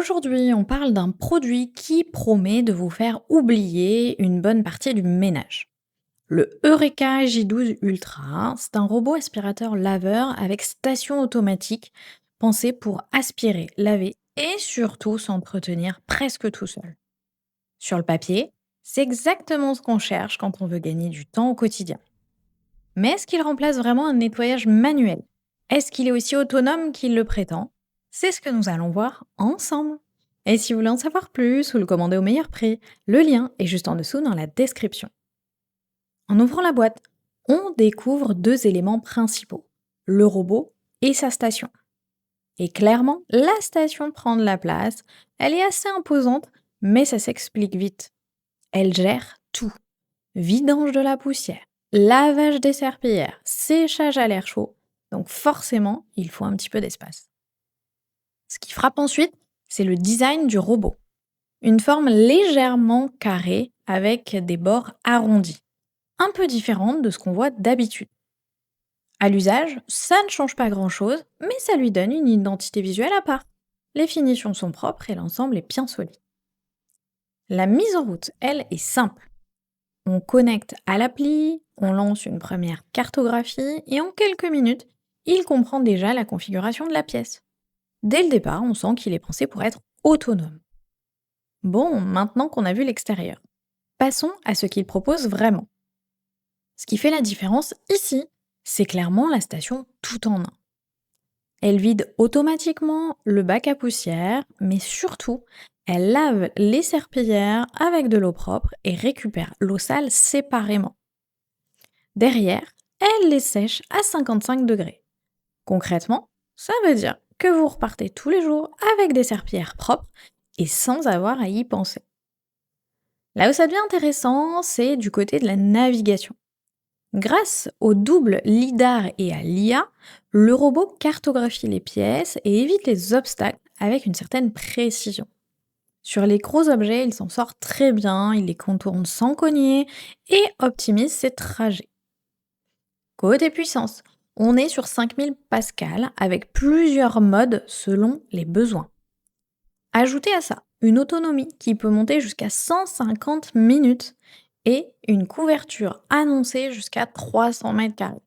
Aujourd'hui, on parle d'un produit qui promet de vous faire oublier une bonne partie du ménage. Le Eureka J12 Ultra, c'est un robot aspirateur laveur avec station automatique pensé pour aspirer, laver et surtout s'entretenir presque tout seul. Sur le papier, c'est exactement ce qu'on cherche quand on veut gagner du temps au quotidien. Mais est-ce qu'il remplace vraiment un nettoyage manuel? Est-ce qu'il est aussi autonome qu'il le prétend? C'est ce que nous allons voir ensemble. Et si vous voulez en savoir plus ou le commander au meilleur prix, le lien est juste en dessous dans la description. En ouvrant la boîte, on découvre deux éléments principaux, le robot et sa station. Et clairement, la station prend de la place, elle est assez imposante, mais ça s'explique vite. Elle gère tout. Vidange de la poussière, lavage des serpillères, séchage à l'air chaud. Donc forcément, il faut un petit peu d'espace. Ce qui frappe ensuite, c'est le design du robot. Une forme légèrement carrée avec des bords arrondis, un peu différente de ce qu'on voit d'habitude. À l'usage, ça ne change pas grand-chose, mais ça lui donne une identité visuelle à part. Les finitions sont propres et l'ensemble est bien solide. La mise en route, elle, est simple. On connecte à l'appli, on lance une première cartographie et en quelques minutes, il comprend déjà la configuration de la pièce. Dès le départ, on sent qu'il est pensé pour être autonome. Bon, maintenant qu'on a vu l'extérieur, passons à ce qu'il propose vraiment. Ce qui fait la différence ici, c'est clairement la station tout en un. Elle vide automatiquement le bac à poussière, mais surtout, elle lave les serpillères avec de l'eau propre et récupère l'eau sale séparément. Derrière, elle les sèche à 55 degrés. Concrètement, ça veut dire que vous repartez tous les jours avec des serpillères propres et sans avoir à y penser. Là où ça devient intéressant, c'est du côté de la navigation. Grâce au double LIDAR et à l'IA, le robot cartographie les pièces et évite les obstacles avec une certaine précision. Sur les gros objets, il s'en sort très bien, il les contourne sans cogner et optimise ses trajets. Côté puissance, on est sur 5000 pascal avec plusieurs modes selon les besoins. Ajoutez à ça une autonomie qui peut monter jusqu'à 150 minutes et une couverture annoncée jusqu'à 300 mètres carrés.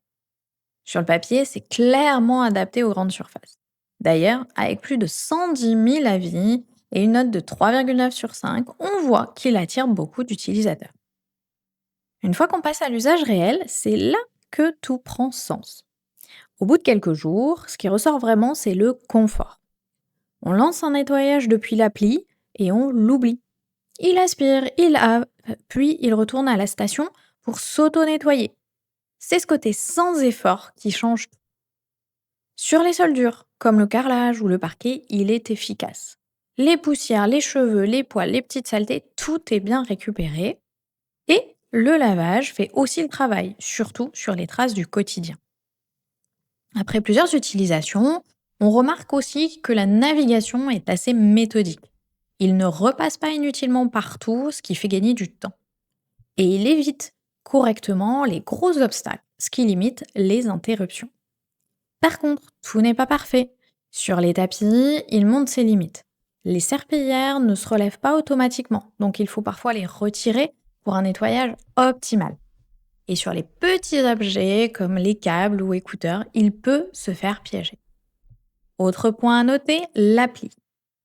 Sur le papier, c'est clairement adapté aux grandes surfaces. D'ailleurs, avec plus de 110 000 avis et une note de 3,9 sur 5, on voit qu'il attire beaucoup d'utilisateurs. Une fois qu'on passe à l'usage réel, c'est là que tout prend sens. Au bout de quelques jours, ce qui ressort vraiment, c'est le confort. On lance un nettoyage depuis l'appli et on l'oublie. Il aspire, il lave, puis il retourne à la station pour s'auto-nettoyer. C'est ce côté sans effort qui change tout. Sur les sols durs, comme le carrelage ou le parquet, il est efficace. Les poussières, les cheveux, les poils, les petites saletés, tout est bien récupéré. Et le lavage fait aussi le travail, surtout sur les traces du quotidien. Après plusieurs utilisations, on remarque aussi que la navigation est assez méthodique. Il ne repasse pas inutilement partout, ce qui fait gagner du temps. Et il évite correctement les gros obstacles, ce qui limite les interruptions. Par contre, tout n'est pas parfait. Sur les tapis, il montre ses limites. Les serpillères ne se relèvent pas automatiquement, donc il faut parfois les retirer pour un nettoyage optimal. Et sur les petits objets comme les câbles ou écouteurs, il peut se faire piéger. Autre point à noter, l'appli.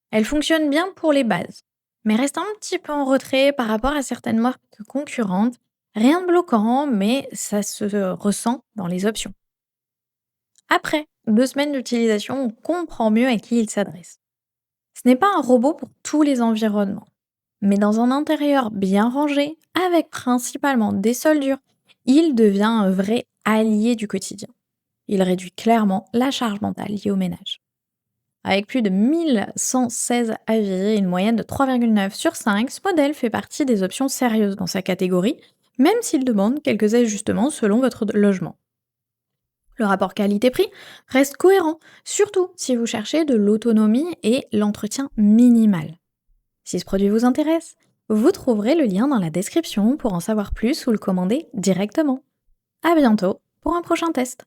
Elle fonctionne bien pour les bases, mais reste un petit peu en retrait par rapport à certaines marques concurrentes. Rien de bloquant, mais ça se ressent dans les options. Après 2 semaines d'utilisation, on comprend mieux à qui il s'adresse. Ce n'est pas un robot pour tous les environnements, mais dans un intérieur bien rangé, avec principalement des sols durs, il devient un vrai allié du quotidien. Il réduit clairement la charge mentale liée au ménage. Avec plus de 1116 avis et une moyenne de 3,9 sur 5, ce modèle fait partie des options sérieuses dans sa catégorie, même s'il demande quelques ajustements selon votre logement. Le rapport qualité-prix reste cohérent, surtout si vous cherchez de l'autonomie et l'entretien minimal. Si ce produit vous intéresse, vous trouverez le lien dans la description pour en savoir plus ou le commander directement. À bientôt pour un prochain test.